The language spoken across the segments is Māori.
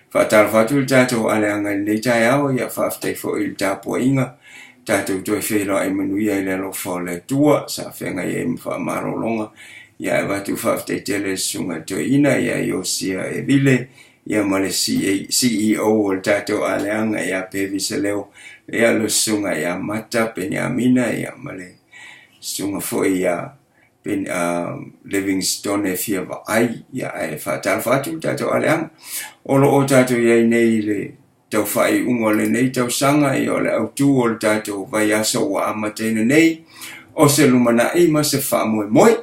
Fatal fatul tato ale anga le tayao ya fafte fo il tapo inga tato to felo e manuia le lo fo le tua sa fenga ye mfa marolonga ya watu fafte tele sunga to ina ya yosia e vile ya male CEO o tato ale anga ya pevi seleo ya lo sunga ya mata penyamina ya male sunga fo ya pen Livingstone e fia va ai ya e fatal fatul tato ale anga Olo o tato ye nei le tau whai ungo le nei tau sanga i o le au tū o le tato vai aso wa amatena nei o se lumana ima se wha moe moe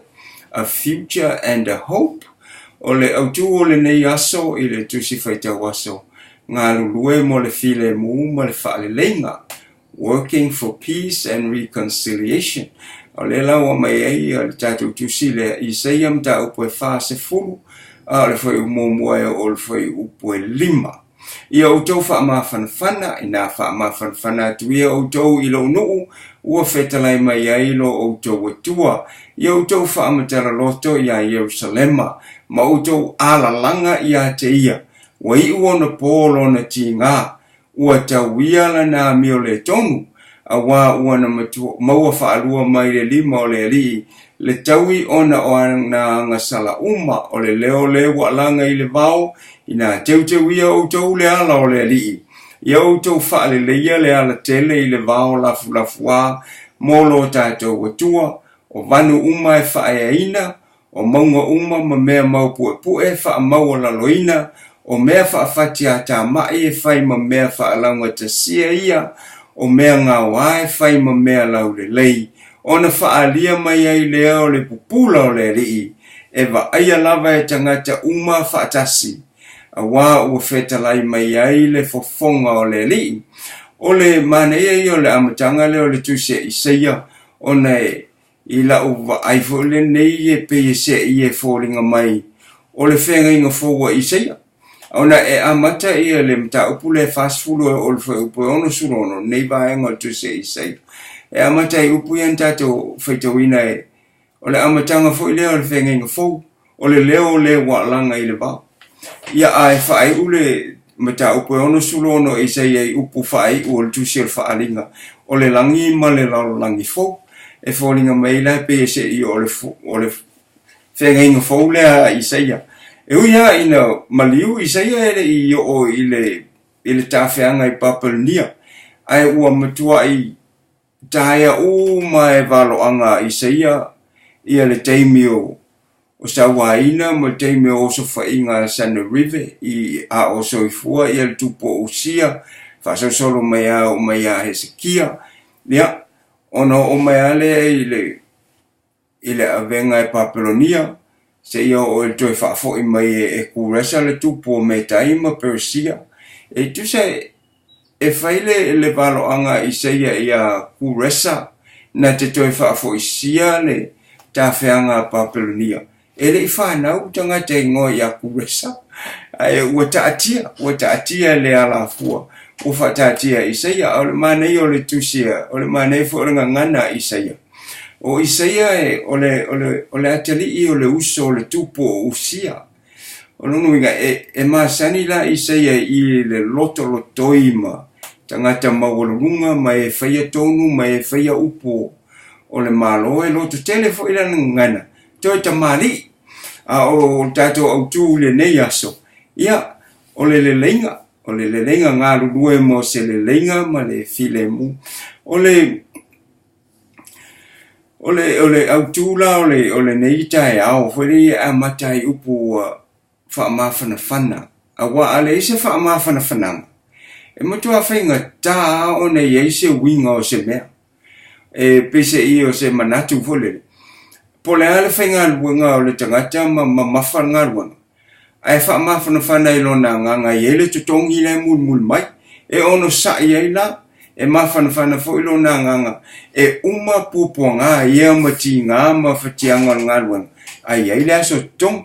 a future and a hope o le au tū o le nei aso i le tusi whai tau aso ngā lulue mo le file mu ma le wha le lenga working for peace and reconciliation o le lau mai ei o le tato tusi le i seiam ta upo e wha se fulu le foi momoe o le foi upo e lima. Ia o tau wha mawhanawhana, i nā wha mawhanawhana tu ia o tau ilo nuu, ua whetalai mai a ilo o tau atua. Ia o tau wha amatara loto i a Yerusalema, ma o tau alalanga i a te ia. Wa i uona pōlo na ti ngā, ua tau iala nā mio le tonu, a wā uana maua whaalua mai le lima o le rii, le taui ona o na ngasala uma o le leo le walanga i le vau i nā teu ia o tau le ala o le lii. Ia o tau whaale leia le ala tele i le vau lafu wā molo tātou atua o vanu uma e whae aina o maunga uma ma mea mau pue wha maua laloina o mea wha whati a tā mai e whai ma mea wha launga ta sia ia o mea ngā wae whai ma mea lau le lei. Ona whaalia mai ai lea o le pupula o le rii, e wa aia lava e tangata uma whaatasi, a wā ua whetalai mai ai le fofonga o le rii. O le mane i o le amatanga le o le tuse i seia, ona e i la uwa aifo le nei e pe se i e fōringa mai, o le whenga inga fōwa i seia. Ona e amata i le mta upu le fastfulu o le wha upu ono surono, nei vaenga o tuse i seia. E amatai upu yan tato whaitawina e o le amatanga fo i leo le whenga inga fō o le leo le walanga i le vau. Ia ai whaai ule mata upu ono sulono i sei ei upu whaai o le tusi o le whaalinga o le langi ma le lalo langi fō e fōlinga meila pe se i o le whenga inga fō lea i seia. E uia ina maliu i seia ele i o i le tawhianga i Papua ai ua matua i Taia mai valoanga i seia ia le teimi o Sawaina ma teimi o so whainga Sana River i a o soifua ia le tupo o sia whasosolo mai a o mai a Hezekia ia ono o mai a le i le avenga e Papelonia se ia o le toi whafo i mai e kuresa le tupo me taima Persia e tu se e whaile le valoanga i seia ia kuresa na te toi whaafo i sia le tawhianga Papelonia. E le i whanau tanga te ngoi ia kuresa. Ai ua taatia le ala fua. Ua taatia i seia o le manei o le tusia, o le manei fo ringa ngana i seia. O i seia e o le atali i o le uso o le tupo o usia. O nunu inga e masani la i seia i le lotoima. Tangata mawalunga mai whaia tonu mai whaia upo o le malo e loto telefo ila ngana toi tamari a o tato au tū le nei aso ia o le lenga ngā rurue mo se le lenga ma le file mu o le au tūla o le nei tae au wheri a matai upo wha mawhanawhana a wa ale isa wha mawhanawhananga e matua whainga tā o nei eise winga o se mea. E pese i o se manatu fole. Po le ale whainga luenga o le tangata ma mawhanga luenga. Ai wha mawhana whana i lona nganga i ele tutongi le mul mai. E ono sa i eila. E mawhana whana fo i lona nganga. E uma pupo ngā ia mati ngā mawhatianga ngā luenga. Ai eila aso tong.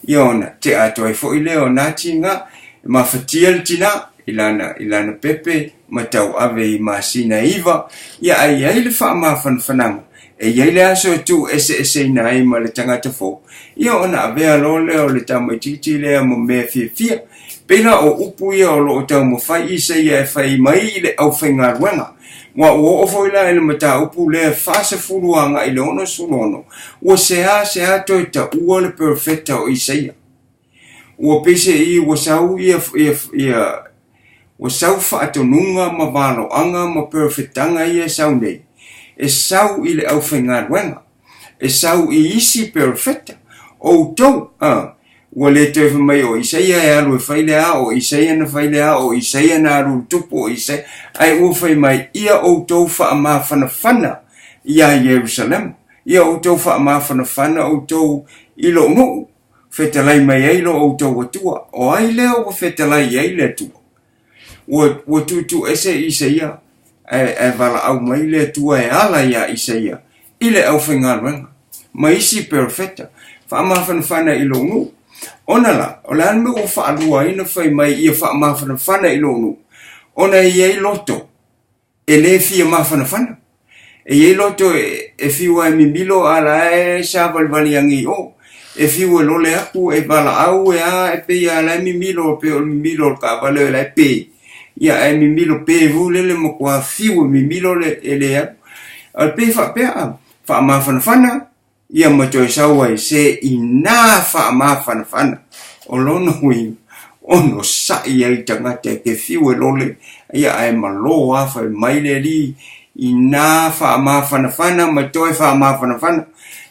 I ona te ato ai fo i leo nati ngā. E mawhatia le tina. Ilana pepe matau ave i masina iwa ia ai ai le wha mawhanawhananga e iai le aso tu ese ina ai ma le tangata fo ia ona avea lo leo le tamaititi lea mo mea fia Pena o upu ia o lo tau mo fai I se ia fai mai le au whainga ruenga. Wa o foila ele mata upu le fase furuanga I le ono sulono. Wa sea toi ta ua le perfecta o Isaia. Wa pese I wa sau ia wa sau whaatonunga ma walo anga ma perfectanga ia sau nei. E sau I le au whainga ruenga. E sau I isi perfecta. O tau, wa le te mai o Isaia e alu whaile a o Isaia na whaile a o Isaia na alu tupu o Isaia. Ai o whai mai ia o tau wha ma whana ia Jerusalem. Ia o tau wha ma whana o tau ilo no. Whetalai mai eilo o tau atua. O ai leo o whetalai eile tua. Wa tutu ese Isaia. E wala au mai le tua e ala ia Isaia. Ile au whaingaruenga. Maisi perfecta. Wha ma whana ilo no. Ona la, o la anme o whaalua ina whai mai ia wha mawhanawhana I lonu. Ona iei loto, e le fia mawhanawhana. E iei loto e fiwa e mimilo ala e sa valvaliangi o. E fiwa lole aku e bala au e a e pe ala e mimilo pe o mimilo ka vale la e pe. Ia e mimilo pe vulele mo kua fiwa mimilo le e le aku. Al pe wha pea, wha mawhanawhana. Ia matoi sauai se ina wha ma whanawhana. O lono hui, ono sa ia I tangata ke fiwe lole. Ia ai malo a whai maile li. Ina wha ma whanawhana, matoi wha ma whanawhana.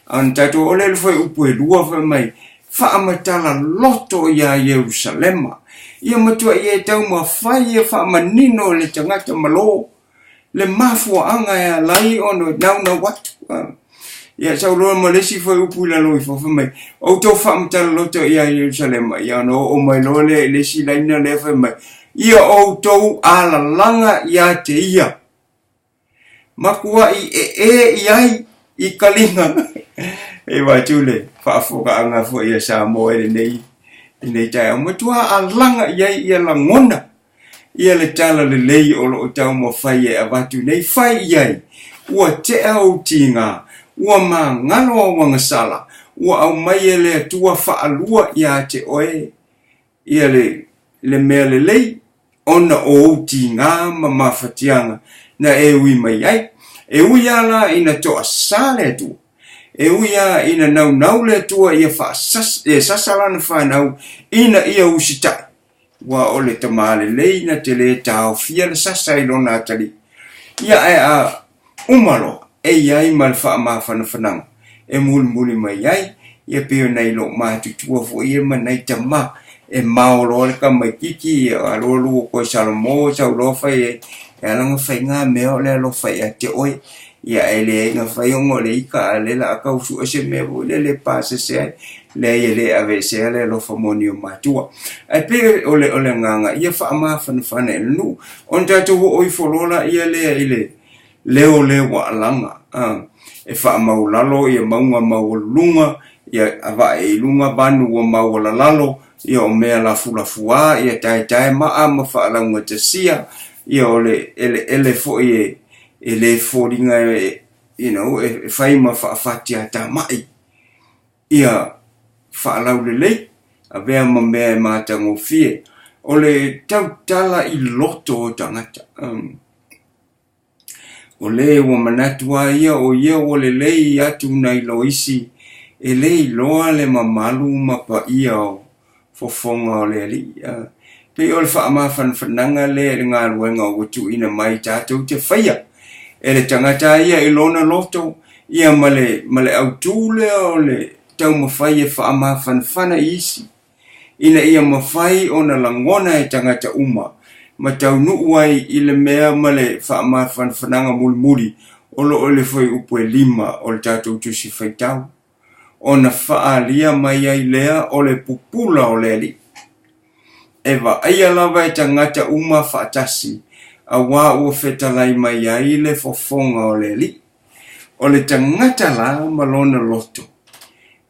An tato ole le whai upu e lua whai mai. Wha matala loto ia Jerusalema. Ia matoi e tau ma whai e wha manino le tangata malo. Le mafua anga ia lai ono nauna watu. Ia sau loa malesi foi upu la loi fo mai. O to fa mta loto ia Jerusalem ia no o mai lole le si laina le fa mai. Ia o to ala langa ia te ia. Makua I kalinga. E wa tule fa foka anga fo ia sa mo e nei tai mo tua alanga ia la ngona. Ia le tala le lei o lo tau mo fai e avatu nei fai ia. Ua te au tinga. Ua ma ngalo o wangasala. Ua au mai ele tua whaalua ia te oe. Ia le mea le lei. Ona o ti ngā ma mawhatianga. Na e ui mai ai. E ui ala ina toa sale tu. E ui ala ina nau le tua ia sasalana whanau. Ina ia usitai. Ua ole tamale lei na te le tau fia le sasai lona atali. Ia e a umalo. E iai mal wha ma whanawhananga. E muli mai iai. Ia peo nei lo mātutua fo ia manai tama. E maoro le ka mai kiki. E alolu o koe Salomo. Sau lo fai e. E alanga fai ngā meo le lo fai a te oe. Ia e le ngā fai ongo le ika a le la akau su ese meo. Le pāse se. Le ia le ave se le lo famoni o mātua. E peo ole nganga. Ia wha ma whanawhana e nu. On tatu ho oi folola ia le leo wa alanga. E wha maulalo, ia maunga maulunga, ia awa e lunga banu o maulalalo, ia o mea la fulafua, ia tai maa ma wha alaunga te sia, ia ole ele fo e le fōringa e whai ma wha awhatia ta mai. Ia wha alau le lei, a vea ma mea e mātango fie, ole tautala I loto o tangata. O le wa manatua ia o ia o le lei atu nai loisi e lei loa le mamalu mapa ia o fofonga o le li. Pe o le wha ama whananga le ngā ruenga o tu ina mai tātou te whaia. E le tangata ia I lona loto ia male au tūle o le tau mawhai e wha ama whanwhana isi. Ina ia mawhai o na langona e tangata uma. Ma tau nuuai I le mea male wha ama whananga muli o le foi upo e 5 o le tātou tusi whaitau. O na whaalia mai ai lea o le pupula o le li. Ewa aia lawa e tangata uma whaatasi a wā ua whetalai mai ai le fofonga o le li. O le tangata la malona loto.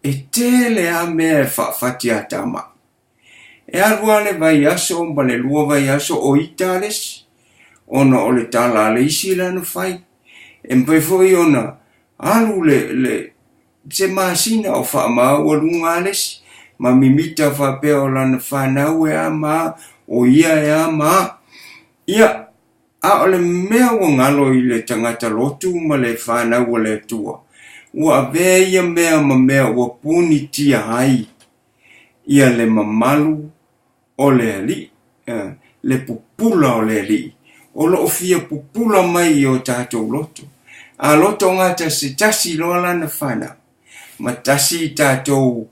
E te le a mea e whaafatia tama. E alua le vai aso, ma le lua vai aso o Itales. Ona o le tala le isi lana whai. E mpai foi ona alu le se maasina o wha maa ua lunga ales. mimita whapea o lana whanau e ama, o ia e ama. Ia, a ole mea ua ngalo I le tangata lotu ma le whanau o le tua. Ua avea ia mea ma mea ua puni tia hai. Ia le mamalu o le ali, le pupula o le ali. O lo ofia pupula mai o tātou loto. A loto ngata se tasi loa lana whanau. Ma tasi tātou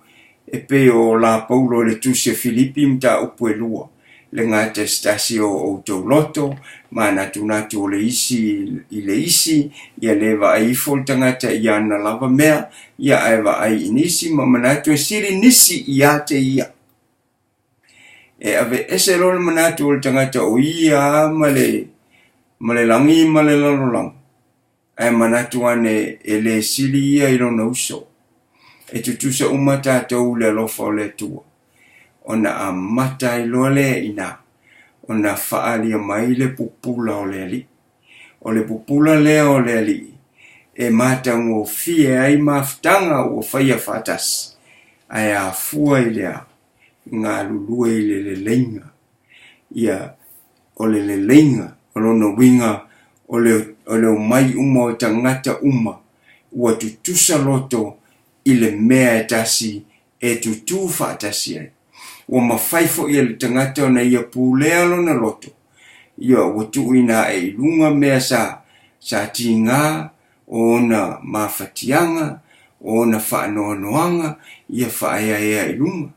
e pe o la paulo le tuse Filipi mta upu e lua. Le ngata stasi o tau loto, ma natu o le isi I le isi, ia lewa ai fol tangata I ana lava mea, ia aiwa ai inisi, ma manatu e siri nisi ia te ia. E ave ese role manatu o le tangata o ia ma le langi ma le lalolang. Ai manatu ane e le siri ia I lona uso. E tutusa umata tau le lofa o le tua. Ona a mata I loa le ina. Ona whaalia mai le pupula o le ali. O le pupula lea o le ali. E mata ngō fie ai maftanga o whaia whatas. Ai a fua I lea. Ngā lulua I le leinga. Ia o le leinga. O lona winga. O le mai uma o tangata uma. Ua tutusa loto I le mea e tasi e tutu whaatasi ai. Ua mawhaifo I le tangata na ia pūlea lona loto. Ia ua tuina e lunga mea sa ti ngā, o na mawhatianga, o na whaanoanoanga, ia whaea ea I lunga.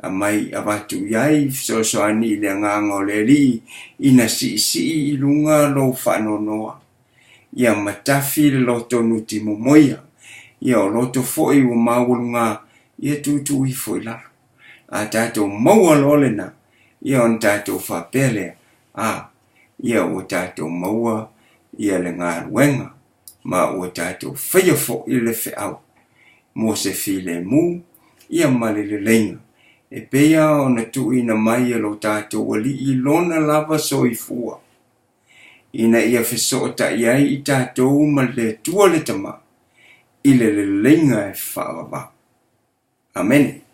A mai awatu iai, so ani le nganga o le li, ina si I lunga lo whaanoanoa. Ia matafi le loto nuti momoia. Ia o loto foi ua mawalunga, ia tutu I foi lara. A tātou maua lolena, ia on tātou whapelea. Ia o tātou maua, ia le ngā ruenga, ma o tātou whaiafo I le whiau. Mo se while mu, ia male le lenga. E pea o na tuina mai lo tātou ali I lona lava so I fua. Ina ia whesota iai I tātou ma le tua le tama. I le lenga e whaavava. Amen.